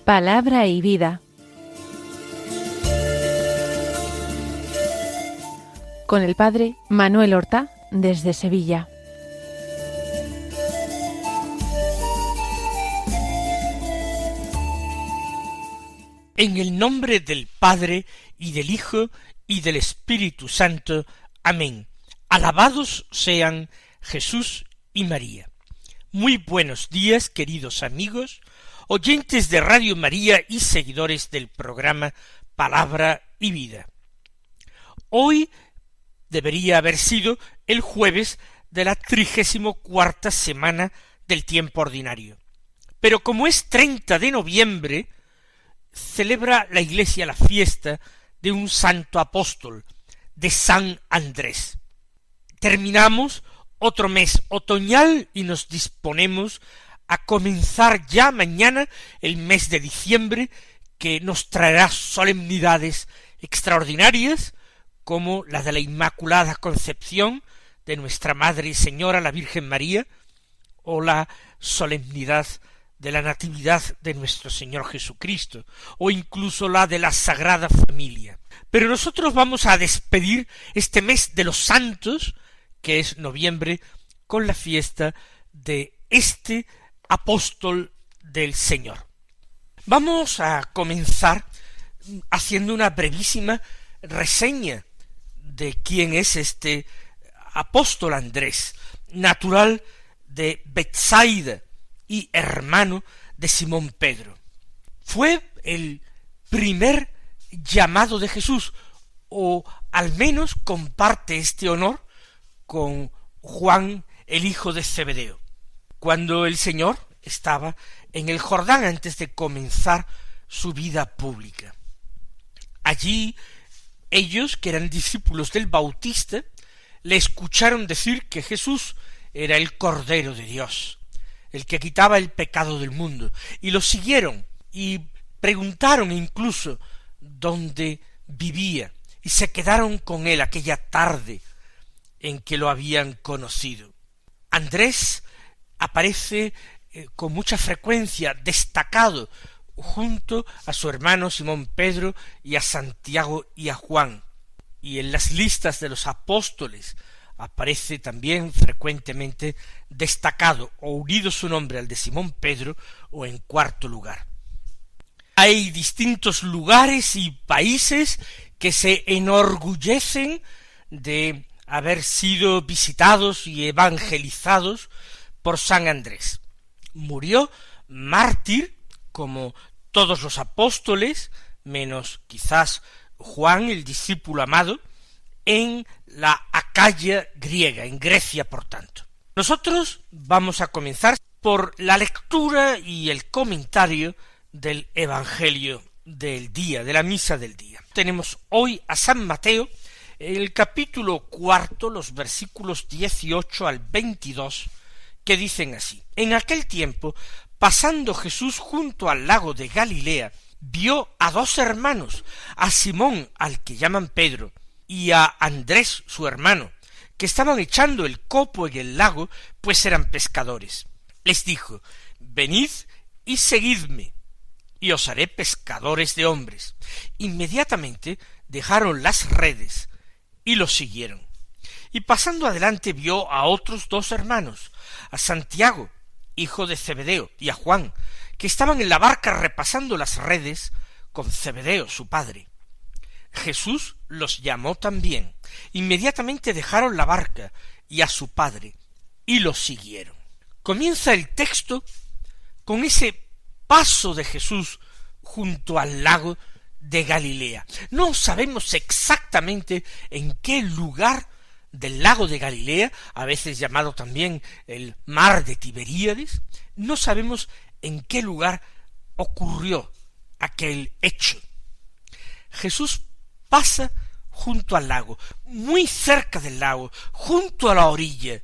Palabra y vida. Con el padre Manuel Horta, desde Sevilla. En el nombre del Padre, y del Hijo, y del Espíritu Santo. Amén. Alabados sean Jesús y María. Muy buenos días, queridos amigos, oyentes de Radio María y seguidores del programa Palabra y Vida. Hoy debería haber sido el jueves de la 34ª semana del tiempo ordinario. Pero como es 30 de noviembre, celebra la Iglesia la fiesta de un santo apóstol, de San Andrés. Terminamos otro mes otoñal y nos disponemos a comenzar ya mañana el mes de diciembre, que nos traerá solemnidades extraordinarias, como la de la Inmaculada Concepción de nuestra Madre y Señora la Virgen María, o la solemnidad de la Natividad de nuestro Señor Jesucristo, o incluso la de la Sagrada Familia. Pero nosotros vamos a despedir este mes de los santos, que es noviembre, con la fiesta de este apóstol del Señor. Vamos a comenzar haciendo una brevísima reseña de quién es este apóstol Andrés, natural de Betsaida y hermano de Simón Pedro. Fue el primer llamado de Jesús, o al menos comparte este honor con Juan, el hijo de Zebedeo, cuando el Señor estaba en el Jordán antes de comenzar su vida pública. Allí ellos, que eran discípulos del Bautista, le escucharon decir que Jesús era el Cordero de Dios, el que quitaba el pecado del mundo, y lo siguieron y preguntaron incluso dónde vivía, y se quedaron con él aquella tarde en que lo habían conocido. Andrés aparece con mucha frecuencia destacado junto a su hermano Simón Pedro y a Santiago y a Juan, y en las listas de los apóstoles aparece también frecuentemente destacado o unido su nombre al de Simón Pedro, o en cuarto lugar. Hay distintos lugares y países que se enorgullecen de haber sido visitados y evangelizados por San Andrés. Murió mártir, como todos los apóstoles, menos quizás Juan, el discípulo amado, en la Acaya griega, en Grecia, por tanto. Nosotros vamos a comenzar por la lectura y el comentario del Evangelio del día, de la misa del día. Tenemos hoy a San Mateo, el capítulo 4, los versículos 18 al 22, que dicen así: En aquel tiempo, pasando Jesús junto al lago de Galilea, vio a dos hermanos, a Simón, al que llaman Pedro, y a Andrés, su hermano, que estaban echando el copo en el lago, pues eran pescadores. Les dijo: Venid y seguidme, y os haré pescadores de hombres. Inmediatamente dejaron las redes y los siguieron. Y pasando adelante vio a otros dos hermanos, a Santiago, hijo de Zebedeo, y a Juan, que estaban en la barca repasando las redes con Zebedeo, su padre. Jesús los llamó también. Inmediatamente dejaron la barca y a su padre, y los siguieron. Comienza el texto con ese paso de Jesús junto al lago de Galilea. No sabemos exactamente en qué lugar del lago de Galilea, a veces llamado también el mar de Tiberíades, no sabemos en qué lugar ocurrió aquel hecho. Jesús pasa junto al lago, muy cerca del lago, junto a la orilla,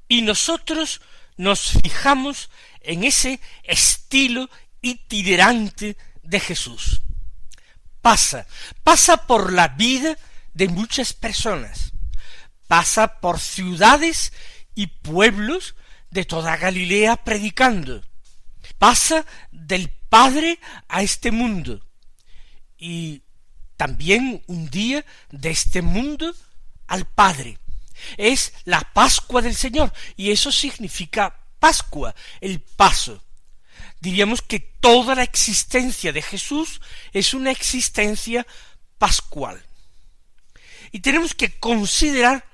y nosotros nos fijamos en ese estilo itinerante de Jesús. Pasa por la vida de muchas personas, pasa por ciudades y pueblos de toda Galilea predicando, pasa del Padre a este mundo, y también un día de este mundo al Padre. Es la Pascua del Señor, y eso significa Pascua, el paso. Diríamos que toda la existencia de Jesús es una existencia pascual. Y tenemos que considerar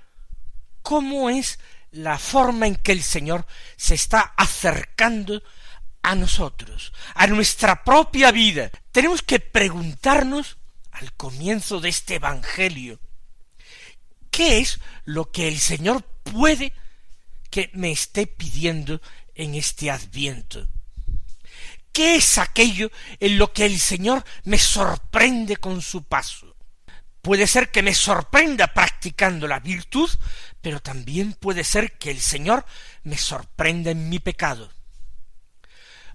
cómo es la forma en que el Señor se está acercando a nosotros, a nuestra propia vida. Tenemos que preguntarnos al comienzo de este Evangelio, ¿qué es lo que el Señor puede que me esté pidiendo en este Adviento? ¿Qué es aquello en lo que el Señor me sorprende con su paso? Puede ser que me sorprenda practicando la virtud, pero también puede ser que el Señor me sorprenda en mi pecado.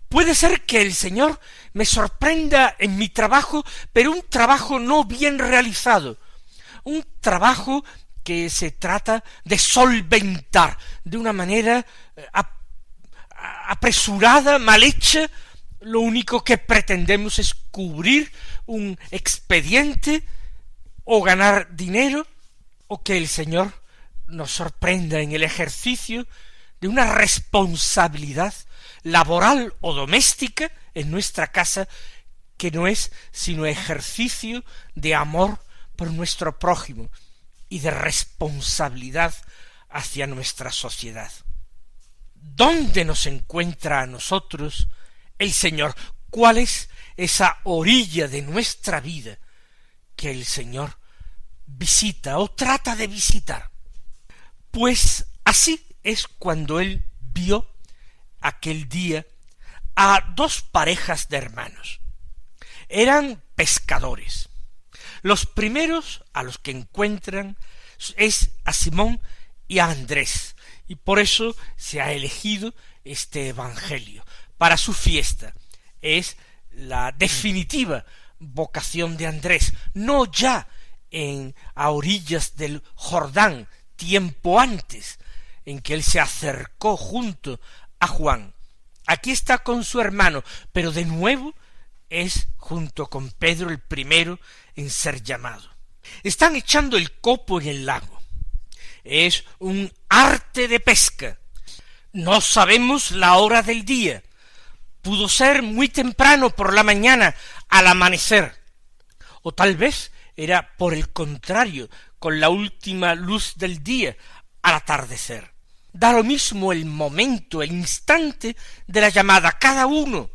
Puede ser que el Señor me sorprenda en mi trabajo, pero un trabajo no bien realizado, un trabajo que se trata de solventar de una manera apresurada, mal hecha. Lo único que pretendemos es cubrir un expediente o ganar dinero, o que el Señor nos sorprenda en el ejercicio de una responsabilidad laboral o doméstica en nuestra casa, que no es sino ejercicio de amor por nuestro prójimo y de responsabilidad hacia nuestra sociedad. ¿Dónde nos encuentra a nosotros el Señor? ¿Cuál es esa orilla de nuestra vida que el Señor visita o trata de visitar? Pues así es cuando Él vio aquel día a dos parejas de hermanos. Eran pescadores. Los primeros a los que encuentran es a Simón y a Andrés, y por eso se ha elegido este Evangelio para su fiesta. Es la definitiva vocación de Andrés, no ya a orillas del Jordán, tiempo antes, en que él se acercó junto a Juan. Aquí está con su hermano, pero de nuevo es junto con Pedro el primero en ser llamado. Están echando el copo en el lago. Es un arte de pesca. No sabemos la hora del día. Pudo ser muy temprano por la mañana, al amanecer. O tal vez era por el contrario, con la última luz del día, al atardecer. Da lo mismo el momento, el instante de la llamada. Cada uno,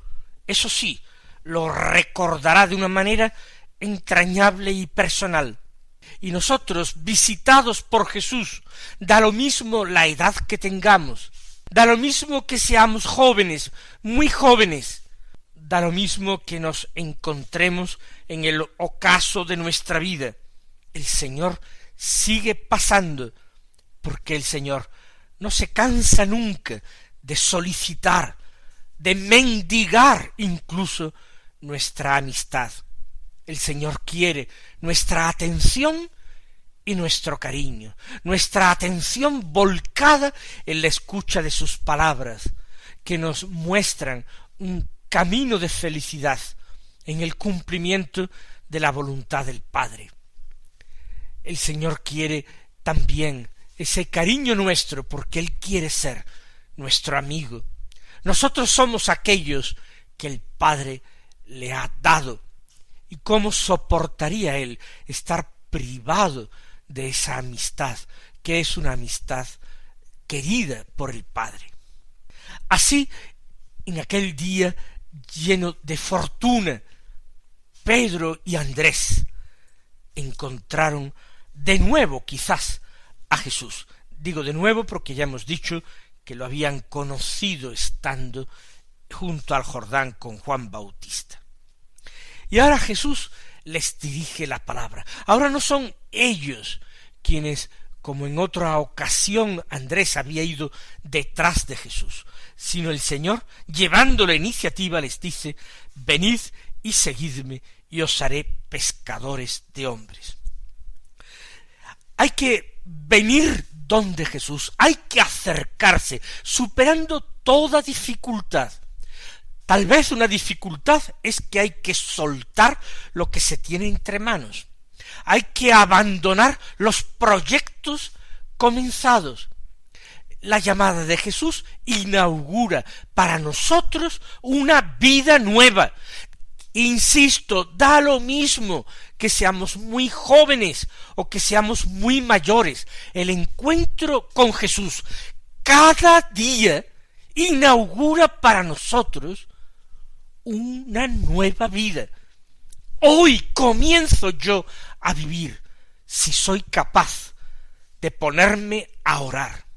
eso sí, lo recordará de una manera entrañable y personal. Y nosotros, visitados por Jesús, da lo mismo la edad que tengamos, da lo mismo que seamos jóvenes, muy jóvenes, da lo mismo que nos encontremos en el ocaso de nuestra vida. El Señor sigue pasando, porque el Señor no se cansa nunca de solicitar, de mendigar incluso nuestra amistad. El Señor quiere nuestra atención y nuestro cariño, nuestra atención volcada en la escucha de sus palabras, que nos muestran un camino de felicidad en el cumplimiento de la voluntad del Padre. El Señor quiere también ese cariño nuestro, porque Él quiere ser nuestro amigo. Nosotros somos aquellos que el Padre le ha dado. ¿Y cómo soportaría Él estar privado de esa amistad, que es una amistad querida por el Padre? Así, en aquel día lleno de fortuna, Pedro y Andrés encontraron de nuevo quizás a Jesús. Digo de nuevo porque ya hemos dicho que lo habían conocido estando junto al Jordán con Juan Bautista. Y ahora Jesús les dirige la palabra. Ahora no son ellos quienes, como en otra ocasión Andrés había ido detrás de Jesús, sino el Señor, llevando la iniciativa, les dice: venid y seguidme, y os haré pescadores de hombres. Hay que venir donde Jesús, hay que acercarse, superando toda dificultad. Tal vez una dificultad es que hay que soltar lo que se tiene entre manos. Hay que abandonar los proyectos comenzados. La llamada de Jesús inaugura para nosotros una vida nueva. Insisto, da lo mismo que seamos muy jóvenes o que seamos muy mayores. El encuentro con Jesús cada día inaugura para nosotros una nueva vida. Hoy comienzo yo a vivir si soy capaz de ponerme a orar.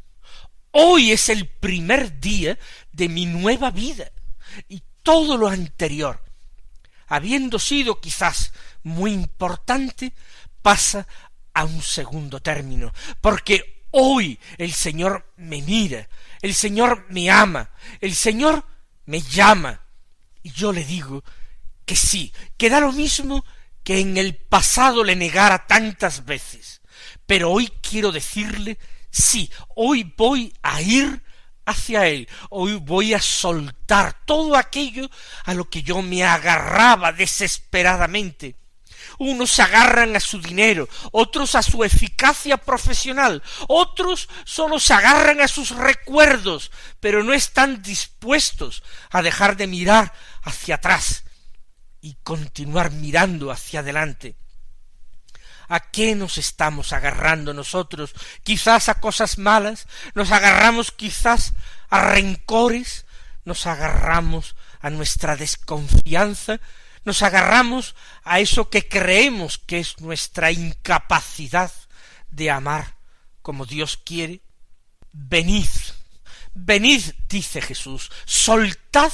Hoy es el primer día de mi nueva vida y todo lo anterior, habiendo sido quizás muy importante, pasa a un segundo término, porque hoy el Señor me mira, el Señor me ama, el Señor me llama, y yo le digo que sí, que da lo mismo que en el pasado le negara tantas veces, pero hoy quiero decirle sí, hoy voy a ir hacia Él, hoy voy a soltar todo aquello a lo que yo me agarraba desesperadamente. Unos se agarran a su dinero, otros a su eficacia profesional, otros solo se agarran a sus recuerdos, pero no están dispuestos a dejar de mirar hacia atrás y continuar mirando hacia adelante. ¿A qué nos estamos agarrando nosotros? Quizás a cosas malas, nos agarramos quizás a rencores, nos agarramos a nuestra desconfianza, nos agarramos a eso que creemos que es nuestra incapacidad de amar como Dios quiere. Venid, venid, dice Jesús, soltad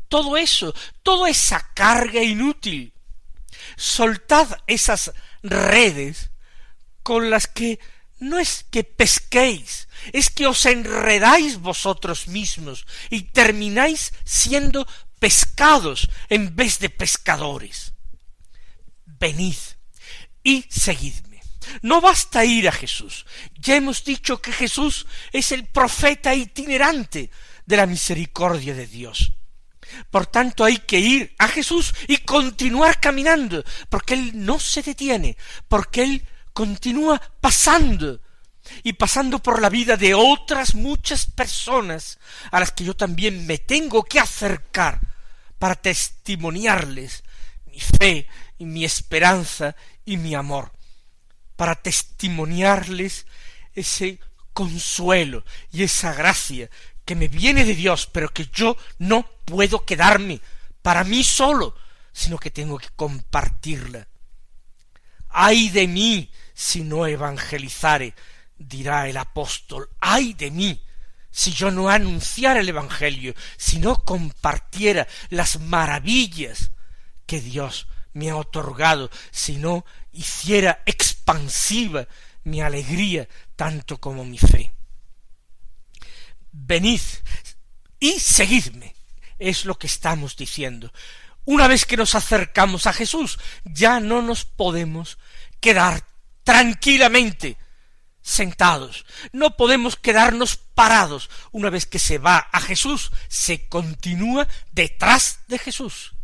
todo eso, toda esa carga inútil, soltad esas redes con las que no es que pesquéis, es que os enredáis vosotros mismos y termináis siendo pescados en vez de pescadores. Venid y seguidme. No basta ir a Jesús. Ya hemos dicho que Jesús es el profeta itinerante de la misericordia de Dios. Por tanto hay que ir a Jesús y continuar caminando, porque Él no se detiene, porque Él continúa pasando, y pasando por la vida de otras muchas personas a las que yo también me tengo que acercar para testimoniarles mi fe y mi esperanza y mi amor, para testimoniarles ese consuelo y esa gracia que me viene de Dios, pero que yo no puedo quedarme para mí solo, sino que tengo que compartirla. ¡Ay de mí si no evangelizare!, dirá el apóstol. ¡Ay de mí si yo no anunciara el evangelio, si no compartiera las maravillas que Dios me ha otorgado, si no hiciera expansiva mi alegría tanto como mi fe! Venid y seguidme, es lo que estamos diciendo. Una vez que nos acercamos a Jesús, ya no nos podemos quedar tranquilamente sentados, no podemos quedarnos parados. Una vez que se va a Jesús, se continúa detrás de Jesús,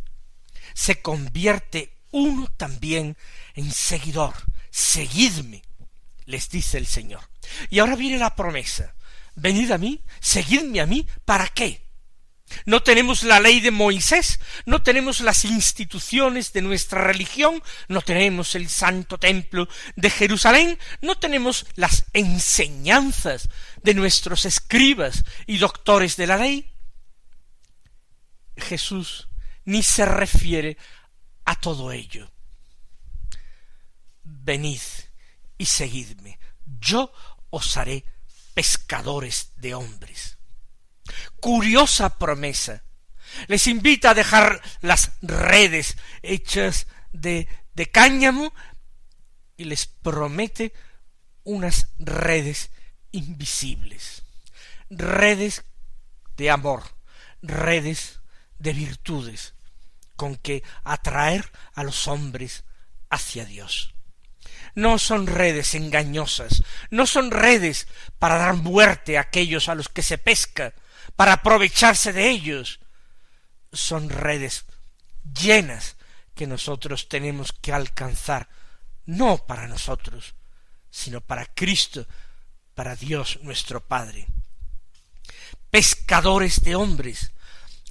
se convierte uno también en seguidor. Seguidme, les dice el Señor. Y ahora viene la promesa: venid a mí, seguidme a mí. ¿Para qué? No tenemos la ley de Moisés, no tenemos las instituciones de nuestra religión, no tenemos el santo templo de Jerusalén, no tenemos las enseñanzas de nuestros escribas y doctores de la ley. Jesús ni se refiere a todo ello. Venid y seguidme, yo os haré pescadores de hombres. Curiosa promesa. Les invita a dejar las redes hechas de cáñamo y les promete unas redes invisibles, redes de amor, redes de virtudes, con que atraer a los hombres hacia Dios. No son redes engañosas, no son redes para dar muerte a aquellos a los que se pesca, para aprovecharse de ellos. son redes llenas que nosotros tenemos que alcanzar, no para nosotros, sino para Cristo, para Dios nuestro Padre. Pescadores de hombres,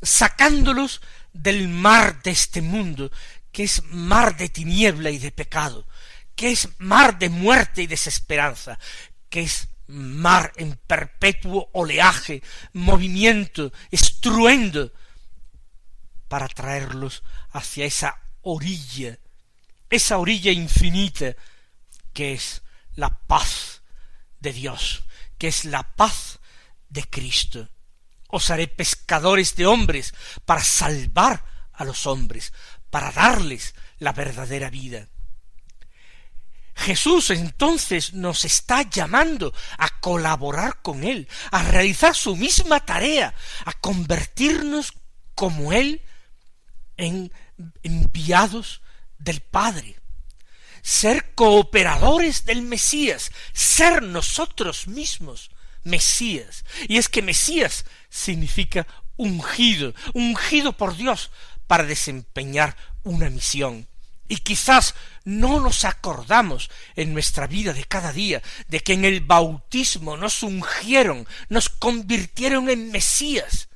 sacándolos del mar de este mundo, que es mar de tiniebla y de pecado, que es mar de muerte y desesperanza, que es mar en perpetuo oleaje, movimiento, estruendo, para traerlos hacia esa orilla infinita, que es la paz de Dios, que es la paz de Cristo. Os haré pescadores de hombres para salvar a los hombres, para darles la verdadera vida. Jesús entonces nos está llamando a colaborar con Él, a realizar su misma tarea, a convertirnos como Él en enviados del Padre, ser cooperadores del Mesías, ser nosotros mismos Mesías. Y es que Mesías significa ungido por Dios para desempeñar una misión. Y quizás no nos acordamos en nuestra vida de cada día de que en el bautismo nos ungieron, nos convirtieron en Mesías,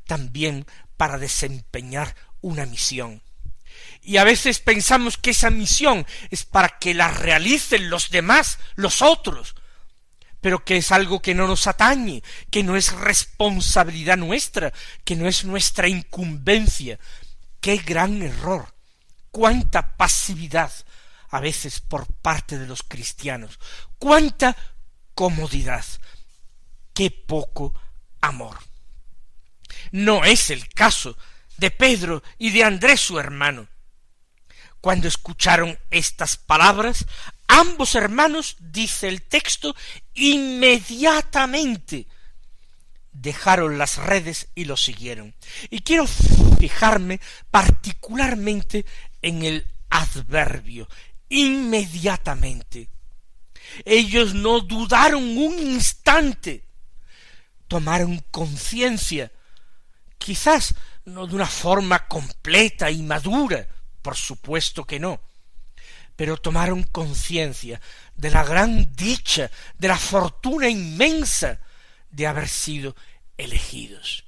también para desempeñar una misión. Y a veces pensamos que esa misión es para que la realicen los demás, los otros, pero que es algo que no nos atañe, que no es responsabilidad nuestra, que no es nuestra incumbencia. ¡Qué gran error! ¡Cuánta pasividad a veces por parte de los cristianos! ¡Cuánta comodidad! ¡Qué poco amor! No es el caso de Pedro y de Andrés su hermano. Cuando escucharon estas palabras, ambos hermanos, dice el texto, inmediatamente dejaron las redes y lo siguieron. Y quiero fijarme particularmente en el adverbio, inmediatamente. Ellos no dudaron un instante, tomaron conciencia, quizás no de una forma completa y madura, por supuesto que no, pero tomaron conciencia de la gran dicha, de la fortuna inmensa de haber sido elegidos.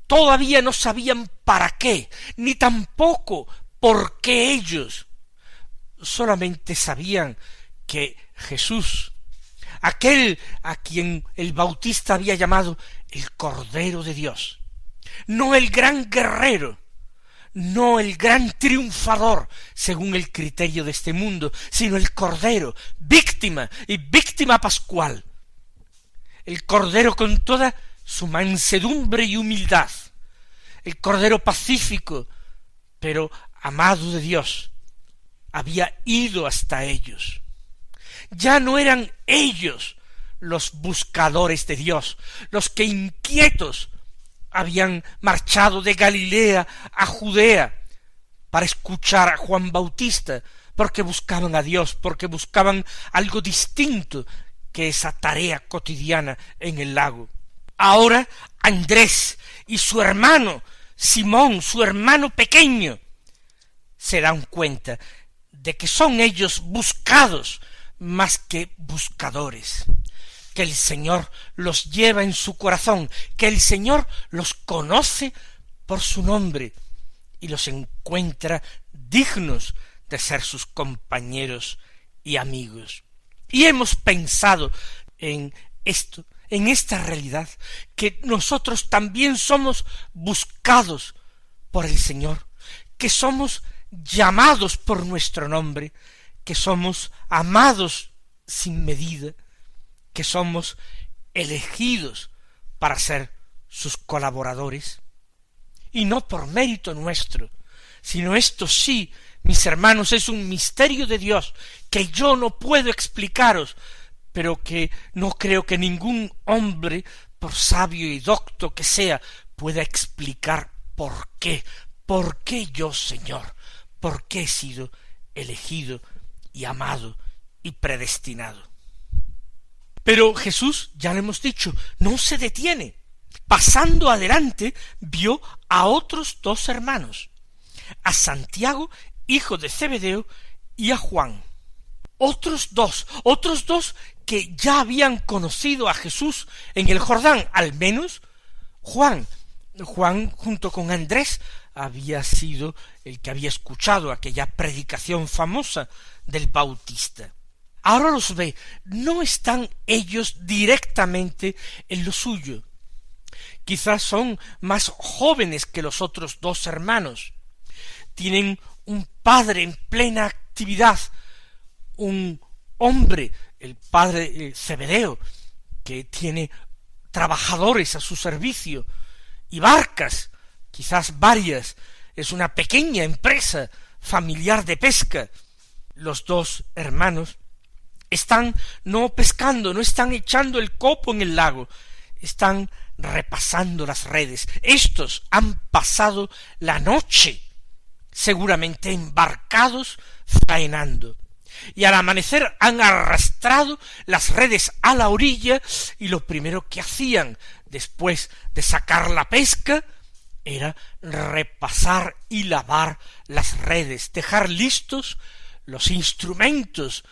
Todavía no sabían para qué, ni tampoco por qué ellos. Solamente sabían que Jesús, aquel a quien el Bautista había llamado el Cordero de Dios, no el gran guerrero, no el gran triunfador según el criterio de este mundo, sino el Cordero, víctima y víctima pascual, el Cordero con toda su mansedumbre y humildad, el Cordero pacífico, pero amado de Dios, había ido hasta ellos. Ya no eran ellos los buscadores de Dios, los que inquietos habían marchado de Galilea a Judea para escuchar a Juan Bautista, porque buscaban a Dios, porque buscaban algo distinto que esa tarea cotidiana en el lago. Ahora Andrés y su hermano Simón, su hermano pequeño, se dan cuenta de que son ellos buscados más que buscadores, que el Señor los lleva en su corazón, que el Señor los conoce por su nombre y los encuentra dignos de ser sus compañeros y amigos. Y hemos pensado en esto, en esta realidad, que nosotros también somos buscados por el Señor, que somos llamados por nuestro nombre, que somos amados sin medida, que somos elegidos para ser sus colaboradores, y no por mérito nuestro, sino esto sí, mis hermanos, es un misterio de Dios que yo no puedo explicaros, pero que no creo que ningún hombre, por sabio y docto que sea, pueda explicar por qué yo, Señor, por qué he sido elegido y amado y predestinado. Pero Jesús, ya lo hemos dicho, no se detiene. Pasando adelante, vio a otros dos hermanos, a Santiago, hijo de Zebedeo, y a Juan. Otros dos que ya habían conocido a Jesús en el Jordán, al menos Juan. Juan, junto con Andrés, había sido el que había escuchado aquella predicación famosa del Bautista. Ahora los ve, no están ellos directamente en lo suyo. Quizás son más jóvenes que los otros dos hermanos. Tienen un padre en plena actividad, un hombre, el padre Zebedeo, que tiene trabajadores a su servicio y barcas, quizás varias. Es una pequeña empresa familiar de pesca. Los dos hermanos están no pescando, no están echando el copo en el lago, están repasando las redes. Estos han pasado la noche, seguramente embarcados, faenando, y al amanecer han arrastrado las redes a la orilla, y lo primero que hacían después de sacar la pesca era repasar y lavar las redes, dejar listos los instrumentos,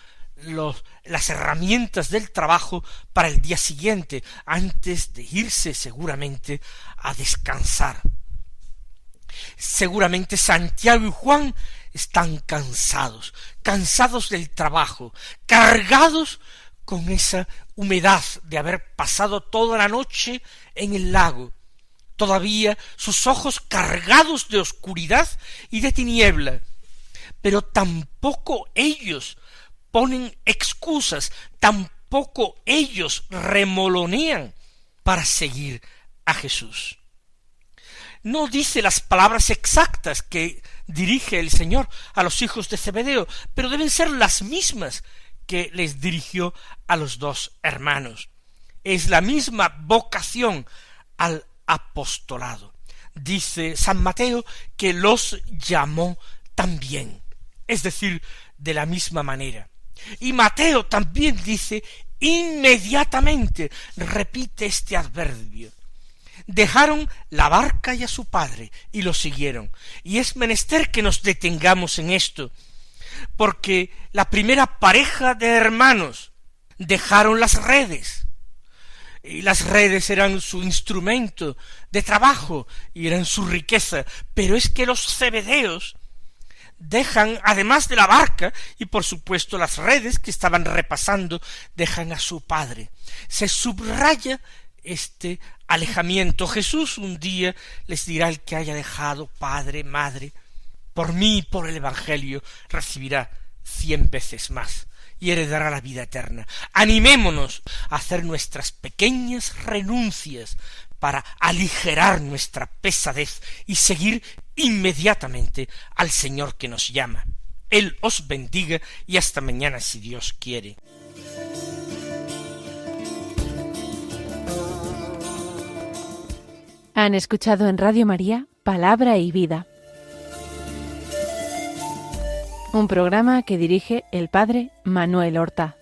las herramientas del trabajo para el día siguiente, antes de irse seguramente a descansar. Seguramente Santiago y Juan están cansados del trabajo, cargados con esa humedad de haber pasado toda la noche en el lago, todavía sus ojos cargados de oscuridad y de tiniebla, pero tampoco ellos ponen excusas, tampoco ellos remolonean para seguir a Jesús. No dice las palabras exactas que dirige el Señor a los hijos de Zebedeo, pero deben ser las mismas que les dirigió a los dos hermanos. Es la misma vocación al apostolado. Dice San Mateo que los llamó también, es decir, de la misma manera. Y Mateo también dice inmediatamente, repite este adverbio: dejaron la barca y a su padre y lo siguieron. Y es menester que nos detengamos en esto, porque la primera pareja de hermanos dejaron las redes, y las redes eran su instrumento de trabajo y eran su riqueza, pero es que los zebedeos dejan, además de la barca y por supuesto las redes que estaban repasando, dejan a su padre. Se subraya este alejamiento. Jesús un día les dirá: el que haya dejado padre, madre, por mí y por el Evangelio, recibirá 100 veces más y heredará la vida eterna. Animémonos a hacer nuestras pequeñas renuncias para aligerar nuestra pesadez y seguir inmediatamente al Señor que nos llama. Él os bendiga y hasta mañana si Dios quiere. Han escuchado en Radio María Palabra y Vida, un programa que dirige el Padre Manuel Horta.